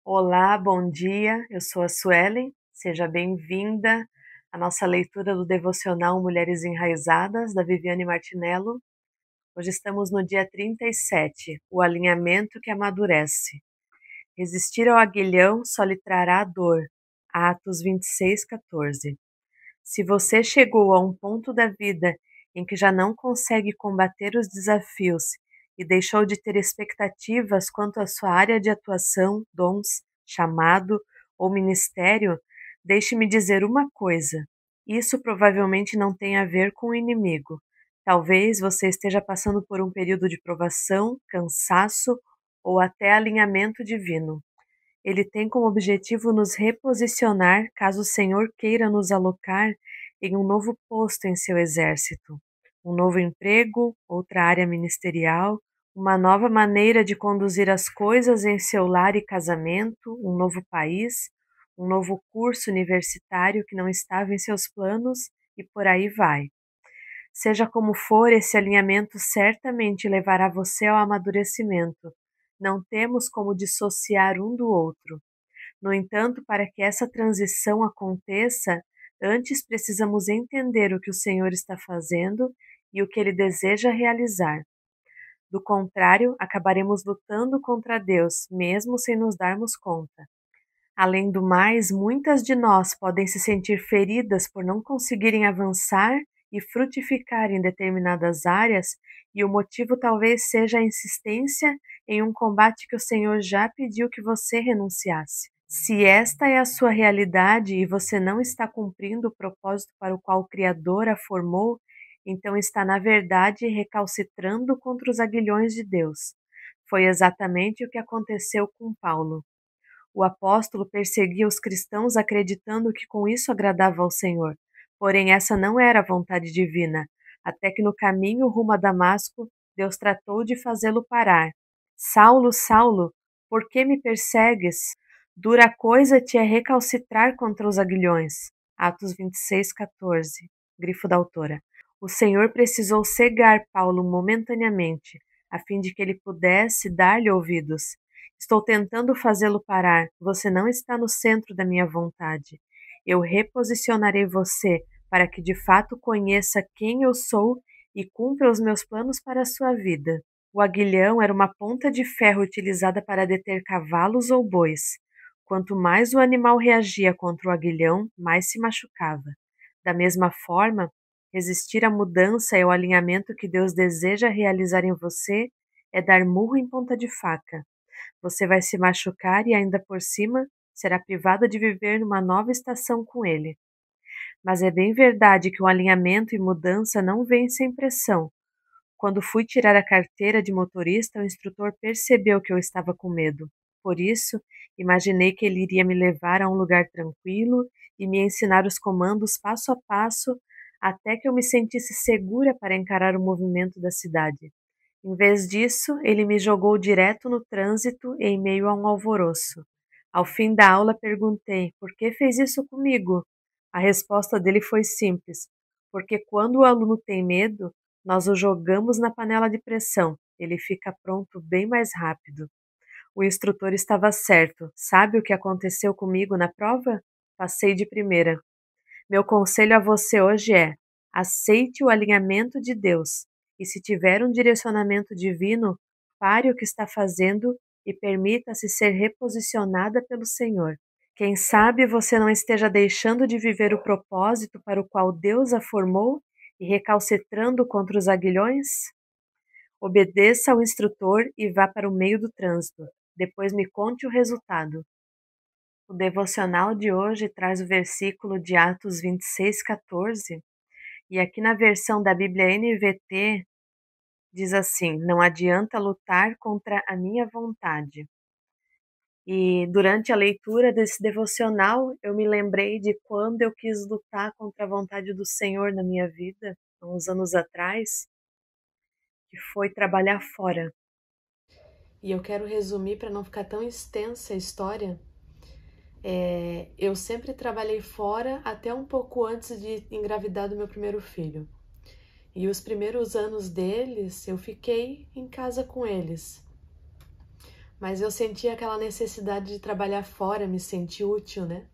Olá, bom dia. Eu sou a Suelen. Seja bem-vinda à nossa leitura do devocional Mulheres Enraizadas, da Viviane Martinello. Hoje estamos no dia 37, o alinhamento que amadurece. Resistir ao aguilhão só lhe trará dor. Atos 26:14. Se você chegou a um ponto da vida em que já não consegue combater os desafios e deixou de ter expectativas quanto à sua área de atuação, dons, chamado ou ministério, deixe-me dizer uma coisa: isso provavelmente não tem a ver com o inimigo. Talvez você esteja passando por um período de provação, cansaço ou até alinhamento divino. Ele tem como objetivo nos reposicionar caso o Senhor queira nos alocar em um novo posto em seu exército, um novo emprego, outra área ministerial, uma nova maneira de conduzir as coisas em seu lar e casamento, um novo país, um novo curso universitário que não estava em seus planos e por aí vai. Seja como for, esse alinhamento certamente levará você ao amadurecimento. Não temos como dissociar um do outro. No entanto, para que essa transição aconteça, antes precisamos entender o que o Senhor está fazendo e o que Ele deseja realizar. Do contrário, acabaremos lutando contra Deus, mesmo sem nos darmos conta. Além do mais, muitas de nós podem se sentir feridas por não conseguirem avançar e frutificar em determinadas áreas, e o motivo talvez seja a insistência em um combate que o Senhor já pediu que você renunciasse. Se esta é a sua realidade e você não está cumprindo o propósito para o qual o Criador a formou, então está, na verdade, recalcitrando contra os aguilhões de Deus. Foi exatamente o que aconteceu com Paulo. O apóstolo perseguia os cristãos acreditando que com isso agradava ao Senhor. Porém, essa não era a vontade divina, até que no caminho rumo a Damasco, Deus tratou de fazê-lo parar. Saulo, Saulo, por que me persegues? Dura coisa te é recalcitrar contra os aguilhões. Atos 26:14, grifo da autora. O Senhor precisou cegar Paulo momentaneamente, a fim de que ele pudesse dar-lhe ouvidos. Estou tentando fazê-lo parar. Você não está no centro da minha vontade. Eu reposicionarei você para que de fato conheça quem eu sou e cumpra os meus planos para a sua vida. O aguilhão era uma ponta de ferro utilizada para deter cavalos ou bois. Quanto mais o animal reagia contra o aguilhão, mais se machucava. Da mesma forma, resistir à mudança e ao alinhamento que Deus deseja realizar em você é dar murro em ponta de faca. Você vai se machucar e ainda por cima será privado de viver numa nova estação com ele. Mas é bem verdade que o alinhamento e mudança não vêm sem pressão. Quando fui tirar a carteira de motorista, o instrutor percebeu que eu estava com medo. Por isso, imaginei que ele iria me levar a um lugar tranquilo e me ensinar os comandos passo a passo até que eu me sentisse segura para encarar o movimento da cidade. Em vez disso, ele me jogou direto no trânsito em meio a um alvoroço. Ao fim da aula, perguntei: por que fez isso comigo? A resposta dele foi simples: porque quando o aluno tem medo, nós o jogamos na panela de pressão. Ele fica pronto bem mais rápido. O instrutor estava certo. Sabe o que aconteceu comigo na prova? Passei de primeira. Meu conselho a você hoje é: aceite o alinhamento de Deus e, se tiver um direcionamento divino, pare o que está fazendo e permita-se ser reposicionada pelo Senhor. Quem sabe você não esteja deixando de viver o propósito para o qual Deus a formou e recalcitrando contra os aguilhões? Obedeça ao instrutor e vá para o meio do trânsito. Depois me conte o resultado. O devocional de hoje traz o versículo de Atos 26:14, e aqui na versão da Bíblia NVT diz assim: não adianta lutar contra a minha vontade. E durante a leitura desse devocional, eu me lembrei de quando eu quis lutar contra a vontade do Senhor na minha vida, há uns anos atrás, que foi trabalhar fora. E eu quero resumir para não ficar tão extensa a história. Eu sempre trabalhei fora até um pouco antes de engravidar do meu primeiro filho. E os primeiros anos deles, eu fiquei em casa com eles. Mas eu senti aquela necessidade de trabalhar fora, me senti útil, né?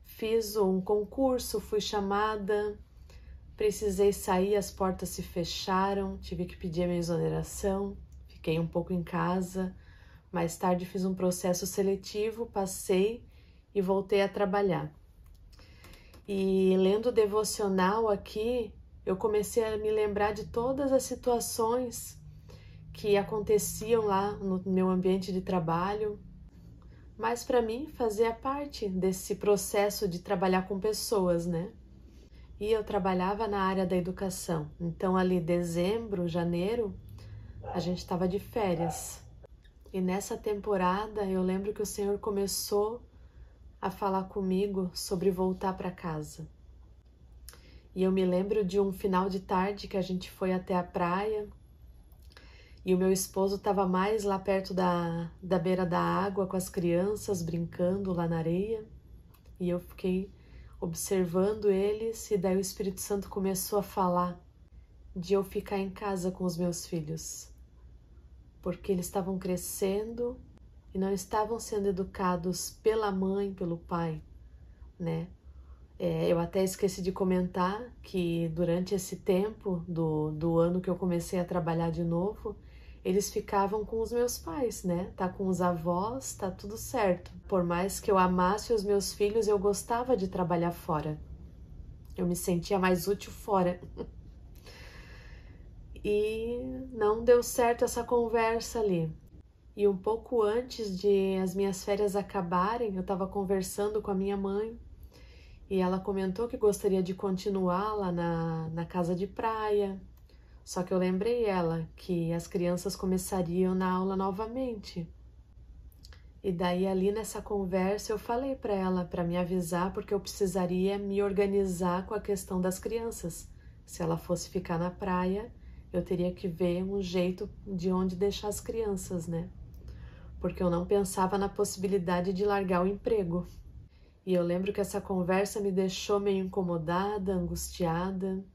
Fiz um concurso, fui chamada, precisei sair, as portas se fecharam, tive que pedir a minha exoneração, fiquei um pouco em casa. Mais tarde fiz um processo seletivo, passei e voltei a trabalhar. E lendo o devocional aqui, eu comecei a me lembrar de todas as situações que aconteciam lá no meu ambiente de trabalho, mas para mim fazia parte desse processo de trabalhar com pessoas, né? E eu trabalhava na área da educação, então ali dezembro, janeiro, a gente estava de férias. E nessa temporada eu lembro que o Senhor começou a falar comigo sobre voltar para casa. E eu me lembro de um final de tarde que a gente foi até a praia e o meu esposo estava mais lá perto da beira da água com as crianças brincando lá na areia. E eu fiquei observando eles e daí o Espírito Santo começou a falar de eu ficar em casa com os meus filhos, porque eles estavam crescendo e não estavam sendo educados pela mãe, pelo pai, né? Eu até esqueci de comentar que durante esse tempo do ano que eu comecei a trabalhar de novo, eles ficavam com os meus pais, né? Tá com os avós, tá tudo certo. Por mais que eu amasse os meus filhos, eu gostava de trabalhar fora. Eu me sentia mais útil fora. E não deu certo essa conversa ali. E um pouco antes de as minhas férias acabarem, eu estava conversando com a minha mãe e ela comentou que gostaria de continuar lá na casa de praia. Só que eu lembrei ela que as crianças começariam na aula novamente. E daí ali nessa conversa eu falei para ela para me avisar porque eu precisaria me organizar com a questão das crianças. Se ela fosse ficar na praia, eu teria que ver um jeito de onde deixar as crianças, né? Porque eu não pensava na possibilidade de largar o emprego. E eu lembro que essa conversa me deixou meio incomodada, angustiada,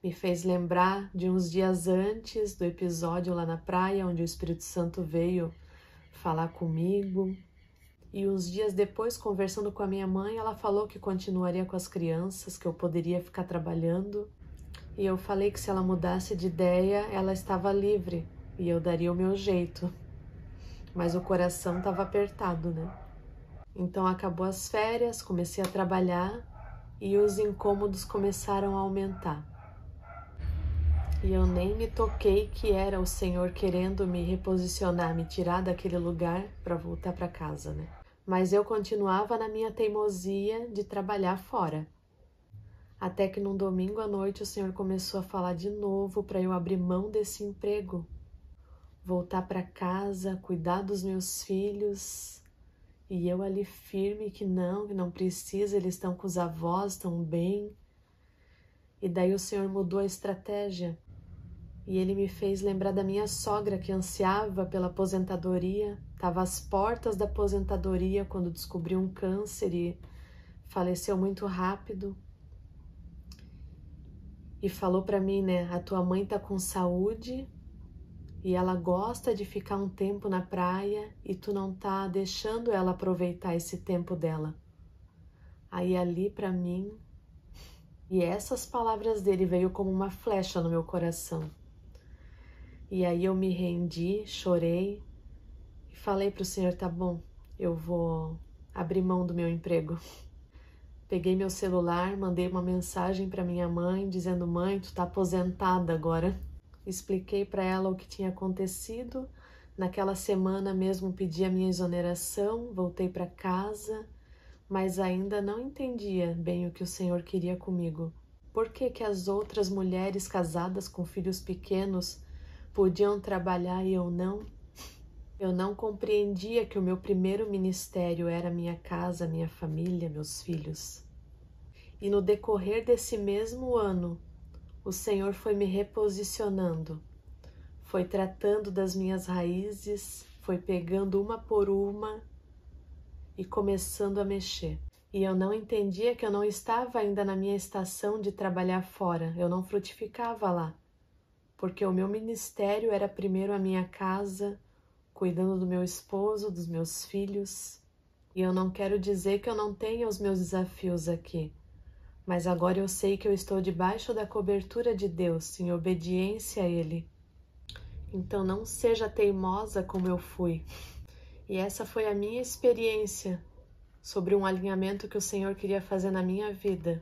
me fez lembrar de uns dias antes do episódio lá na praia, onde o Espírito Santo veio falar comigo. E uns dias depois, conversando com a minha mãe, ela falou que continuaria com as crianças, que eu poderia ficar trabalhando. E eu falei que se ela mudasse de ideia, ela estava livre e eu daria o meu jeito. Mas o coração estava apertado, né? Então acabou as férias, comecei a trabalhar e os incômodos começaram a aumentar. E eu nem me toquei que era o Senhor querendo me reposicionar, me tirar daquele lugar para voltar para casa, né? Mas eu continuava na minha teimosia de trabalhar fora. Até que num domingo à noite o Senhor começou a falar de novo para eu abrir mão desse emprego, voltar para casa, cuidar dos meus filhos. E eu ali firme que não precisa, eles estão com os avós, estão bem. E daí o Senhor mudou a estratégia. E Ele me fez lembrar da minha sogra que ansiava pela aposentadoria. Estava às portas da aposentadoria quando descobriu um câncer e faleceu muito rápido. E falou para mim, né, a tua mãe tá com saúde e ela gosta de ficar um tempo na praia e tu não tá deixando ela aproveitar esse tempo dela. Aí ali para mim, e essas palavras dele veio como uma flecha no meu coração. E aí eu me rendi, chorei e falei pro Senhor, tá bom, eu vou abrir mão do meu emprego. Peguei meu celular, mandei uma mensagem para minha mãe dizendo, mãe, tu tá aposentada agora. Expliquei para ela o que tinha acontecido. Naquela semana mesmo pedi a minha exoneração, voltei para casa, mas ainda não entendia bem o que o Senhor queria comigo. Por que que as outras mulheres casadas com filhos pequenos podiam trabalhar e eu não? Eu não compreendia que o meu primeiro ministério era minha casa, minha família, meus filhos. E no decorrer desse mesmo ano, o Senhor foi me reposicionando, foi tratando das minhas raízes, foi pegando uma por uma e começando a mexer. E eu não entendia que eu não estava ainda na minha estação de trabalhar fora, eu não frutificava lá, porque o meu ministério era primeiro a minha casa, cuidando do meu esposo, dos meus filhos. E eu não quero dizer que eu não tenha os meus desafios aqui, mas agora eu sei que eu estou debaixo da cobertura de Deus, em obediência a Ele. Então não seja teimosa como eu fui. E essa foi a minha experiência sobre um alinhamento que o Senhor queria fazer na minha vida.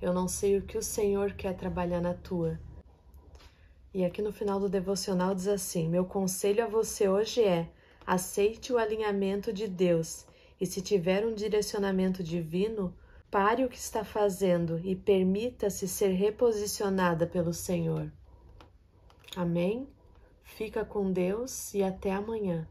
Eu não sei o que o Senhor quer trabalhar na tua. E aqui no final do devocional diz assim: meu conselho a você hoje é: aceite o alinhamento de Deus e, se tiver um direcionamento divino, pare o que está fazendo e permita-se ser reposicionada pelo Senhor. Amém? Fica com Deus e até amanhã.